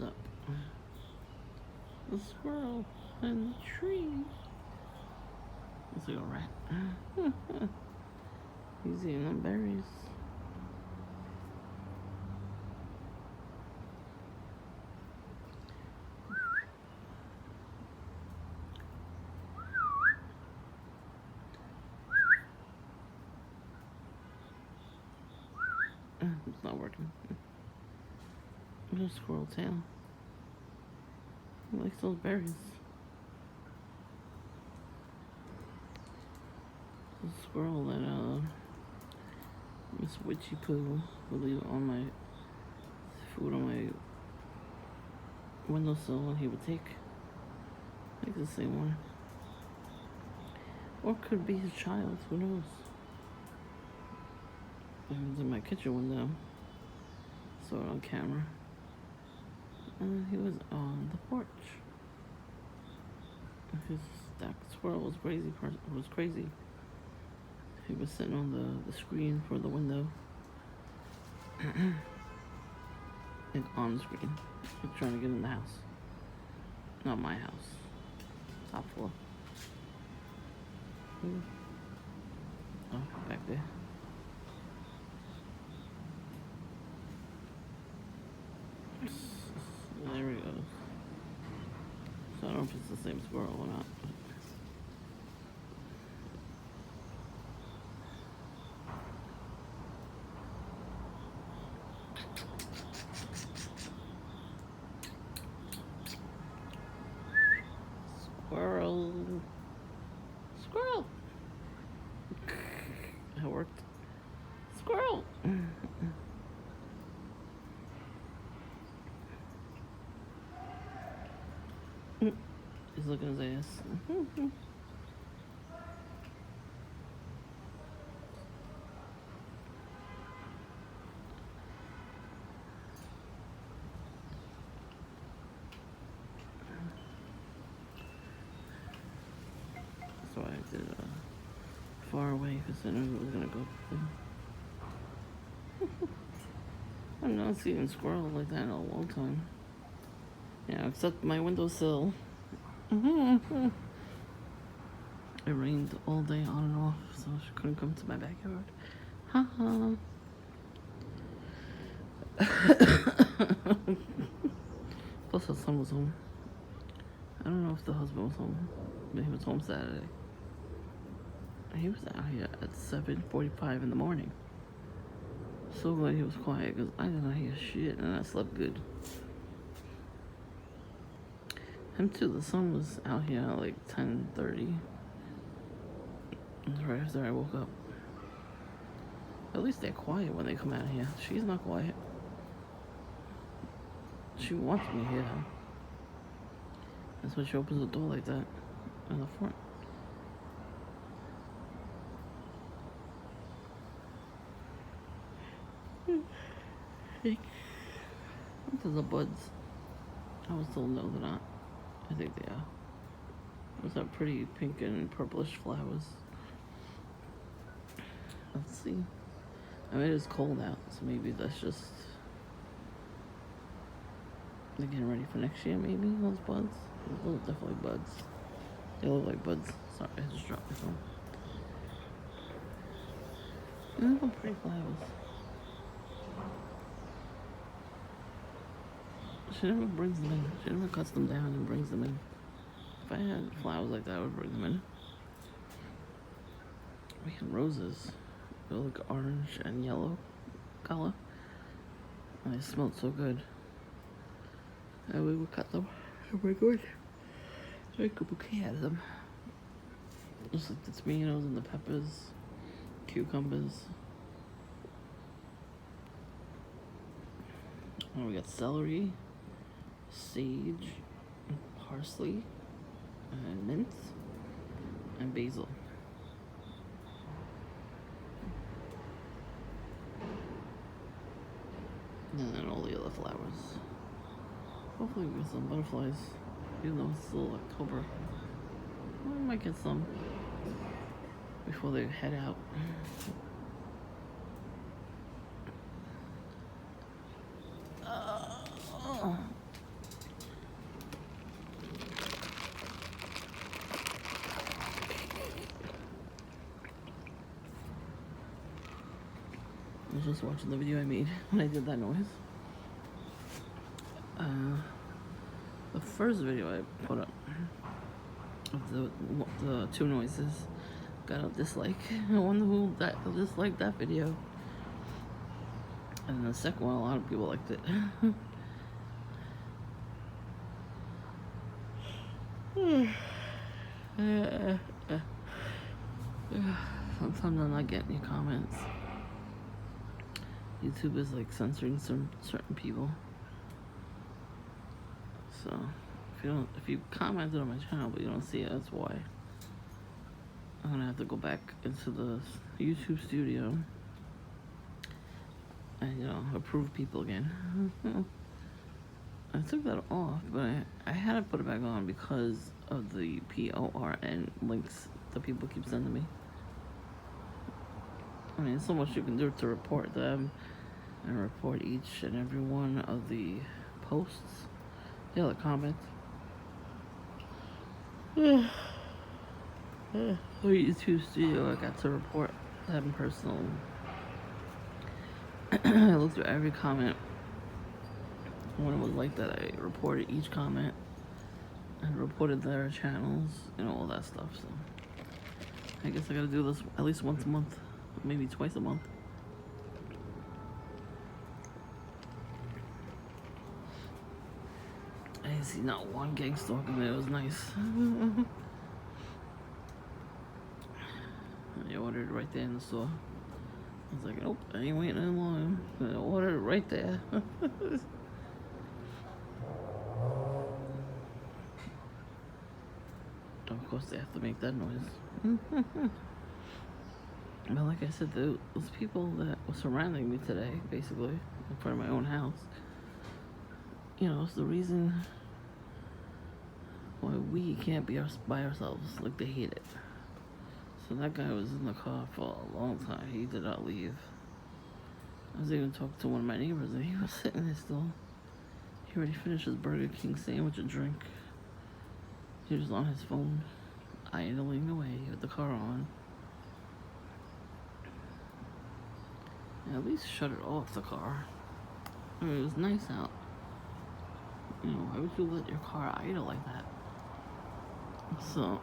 Up? The squirrel in the tree. Looks like a rat. He's eating the berries. It's not working. There's a squirrel tail. He likes those berries. The squirrel that Miss Witchy Poo would leave on my food on my windowsill, and he would take. I think it's the same one. Or it could be his child, who knows? It was in my kitchen window. Saw it on camera. And he was on the porch. That squirrel was crazy. He was sitting on the screen for the window. Like on the screen. Like trying to get in the house. Not my house. Top floor. Oh, back there. There he goes. So I don't know if it's the same squirrel or not. Squirrel. Squirrel. It worked. Squirrel. He's looking at his ass. So I did far away because I knew it was gonna go. I'm not seeing squirrel like that in a long time. Yeah, except my windowsill. It rained all day on and off, so she couldn't come to my backyard. Haha. Plus her son was home. I don't know if the husband was home, but he was home Saturday. He was out here at 7:45 in the morning. So glad he was quiet because I did not hear shit and I slept good. Him too, the sun was out here at like 10:30. Right after I woke up. At least they're quiet when they come out here. She's not quiet. She wants me here. That's why she opens the door like that in the front. Those are buds. I was told no, they're not. I think they are. Those are pretty pink and purplish flowers. Let's see. I mean, it's cold out, so maybe that's just... They're getting ready for next year, maybe, those buds. Those are definitely buds. They look like buds. Sorry, I just dropped my phone. They're pretty flowers. She never brings them in. She never cuts them down and brings them in. If I had flowers like that, I would bring them in. We had roses. They look orange and yellow color. And they smelled so good. And we would cut them. And we're good. Make a bouquet out of them. Just like the tomatoes and the peppers, cucumbers. And we got celery, sage, parsley, and mint, and basil. And then all the other flowers. Hopefully we get some butterflies, even though it's still October. We might get some before they head out. was just watching the video I made when I did that noise. The first video I put up of the two noises got a dislike. I wonder who disliked that video. And the second one, a lot of people liked it. Sometimes I'm not getting your comments. YouTube is like censoring certain people. So if you commented on my channel but you don't see it, that's why. I'm gonna have to go back into the YouTube studio and approve people again. I took that off, but I had to put it back on because of the PORN links that people keep sending me. I mean, there's so much you can do to report them and report each and every one of the posts. Yeah, the comments. The YouTube studio, I got to report them personally. I looked through every comment. When it was like that, I reported each comment and reported their channels, all that stuff. So I guess I gotta do this at least once a month, maybe twice a month. I didn't see not one gang stalking there. It was nice. I ordered it right there in the store. I was like, nope, I ain't waiting any long. I ordered it right there. Of course, they have to make that noise. But like I said, those people that were surrounding me today, basically, in front of my own house, it's the reason why we can't be by ourselves. Like, they hate it. So that guy was in the car for a long time. He did not leave. I was even talking to one of my neighbors, and he was sitting there still. He already finished his Burger King sandwich and drink. He was on his phone, idling away with the car on. And at least shut it off, the car. I mean, it was nice out. Why would you let your car idle like that? So,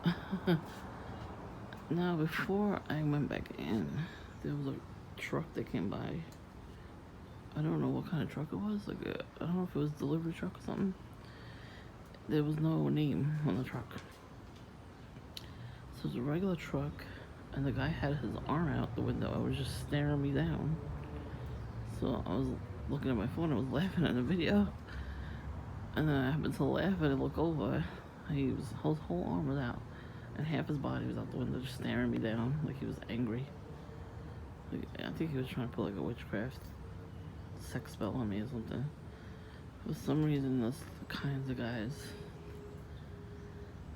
now before I went back in, there was a truck that came by. I don't know what kind of truck it was. I don't know if it was a delivery truck or something. There was no name on the truck. So it was a regular truck, and the guy had his arm out the window. I was just staring me down. So I was looking at my phone, I was laughing at the video. And then I happened to laugh and I look over. His whole arm was out. And half his body was out the window, just staring me down like he was angry. I think he was trying to put like a witchcraft sex spell on me or something. For some reason, those kinds of guys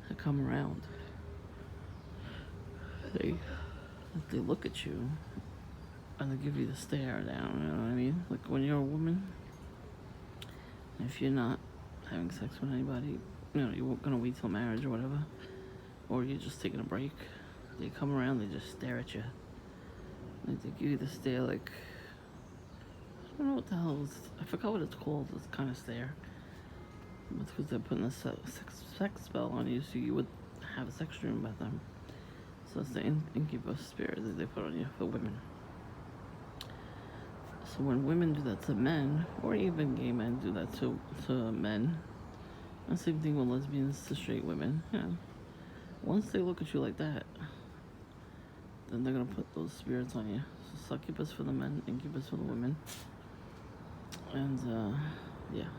that come around, they look at you and they give you the stare down, you know what I mean? Like when you're a woman, if you're not having sex with anybody, you're gonna wait till marriage or whatever, or you're just taking a break, they come around, they just stare at you. They give you the stare like, I don't know what the hell it is. I forgot what it's called, this kind of stare. It's because they're putting a sex spell on you so you would have a sex dream about them. So it's the incubus spirit that they put on you for women. So when women do that to men, or even gay men do that to men, and same thing with lesbians to straight women, once they look at you like that, then they're gonna put those spirits on you. So succubus for the men, incubus for the women. And yeah,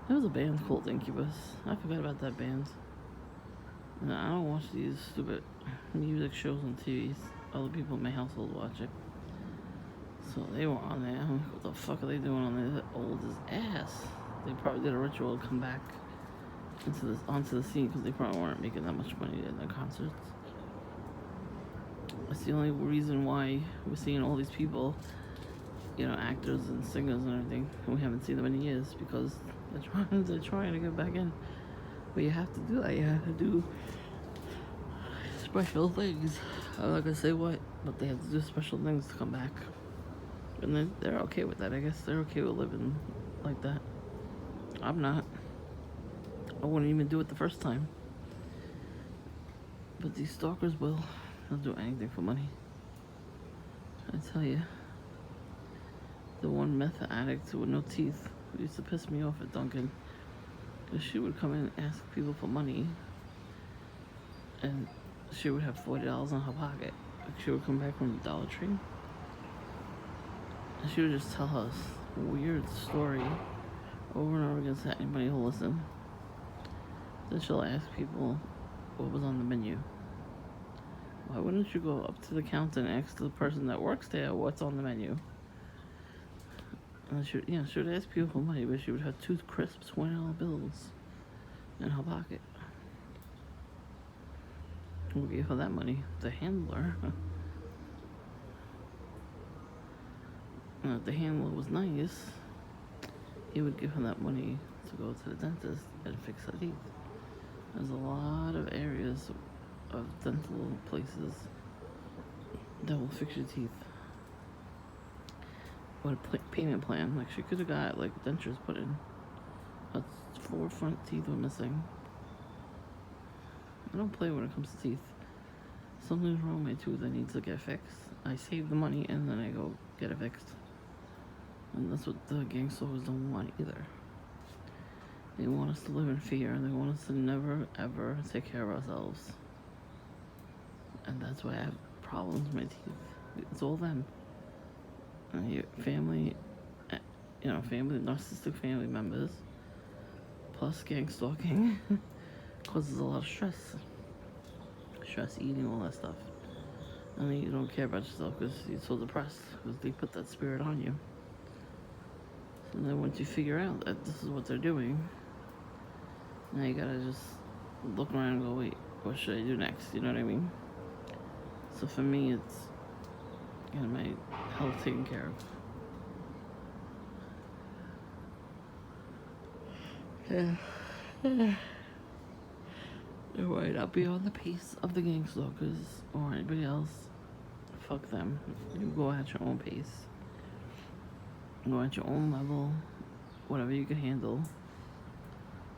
there was a band called Incubus. I forgot about that band. And I don't watch these stupid music shows on TVs. Other people in my household watch it. So they were on there. I'm like, what the fuck are they doing on there? They're old as ass. They probably did a ritual to come back onto the scene because they probably weren't making that much money in their concerts. That's the only reason why we're seeing all these people, actors and singers and everything, and we haven't seen them in years because they're trying to get back in. But you have to do that. You have to do special things. I'm not gonna say what, but they have to do special things to come back. And they're okay with that. I guess they're okay with living like that. I'm not. I wouldn't even do it the first time. But these stalkers will. They'll do anything for money. I tell you. The one meth addict with no teeth who used to piss me off at Dunkin'. Because she would come in and ask people for money. And she would have $40 in her pocket. Like she would come back from the Dollar Tree. And she would just tell us a weird story over and over again to anybody who'll listen. Then she'll ask people what was on the menu. Why wouldn't you go up to the counter and ask the person that works there what's on the menu? And she would ask people for money, but she would have 2 crisp $20 bills in her pocket. Who gave her that money? The handler. And if the handler was nice, he would give her that money to go to the dentist and fix her teeth. There's a lot of areas of dental places that will fix your teeth. What a payment plan. Like she could have got like dentures put in. Her 4 front teeth were missing. I don't play when it comes to teeth. Something's wrong with my tooth. I need to get fixed. I save the money and then I go get it fixed. And that's what the gang stalkers don't want either. They want us to live in fear. They want us to never ever take care of ourselves. And that's why I have problems with my teeth. It's all them. Family, narcissistic family members, plus gang stalking, causes a lot of stress. Stress eating, all that stuff. And then you don't care about yourself because you're so depressed because they put that spirit on you. So then once you figure out that this is what they're doing, now you gotta just look around and go, wait, what should I do next? You know what I mean? So for me, it's getting my health taken care of. Yeah. Alright, I'll be on the pace of the gang stalkers or anybody else. Fuck them. You go at your own pace. Go at your own level. Whatever you can handle.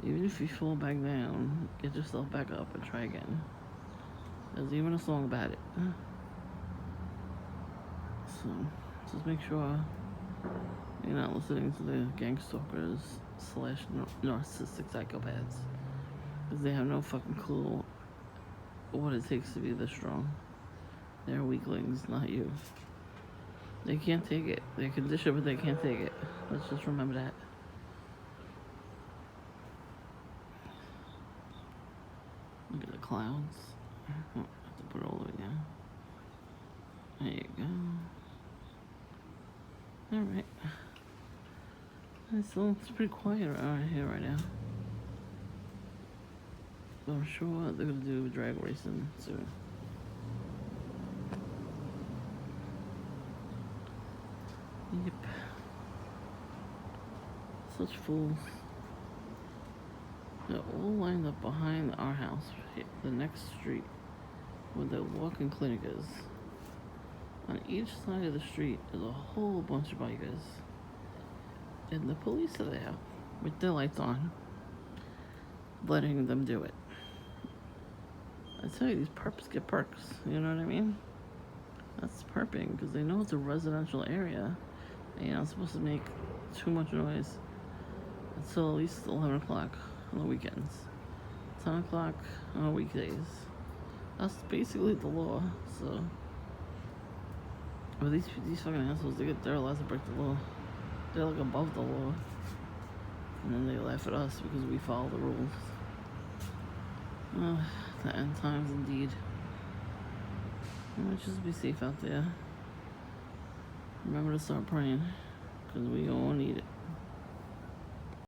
Even if you fall back down, get yourself back up and try again. There's even a song about it. So, just make sure you're not listening to the gang stalkers / narcissistic psychopaths. Because they have no fucking clue what it takes to be this strong. They're weaklings, not you. They can't take it. They can dish it, but they can't take it. Let's just remember that. Look at the clouds. I have to put it all the way down. There you go. Alright. It's pretty quiet around here right now. So I'm sure they're gonna do drag racing soon. Yep. Such fools. They're all lined up behind our house, the next street, where the walk-in clinic is. On each side of the street is a whole bunch of bikers. And the police are there, with their lights on, letting them do it. I tell you, these perps get perks, you know what I mean? That's perping, because they know it's a residential area, and you're not supposed to make too much noise until at least 11 o'clock on the weekends. 10 o'clock on weekdays. That's basically the law, so. But these fucking assholes, they're allowed to break the law. They're like above the law. And then they laugh at us because we follow the rules. The end times indeed. Just be safe out there. Remember to start praying, because we all need it.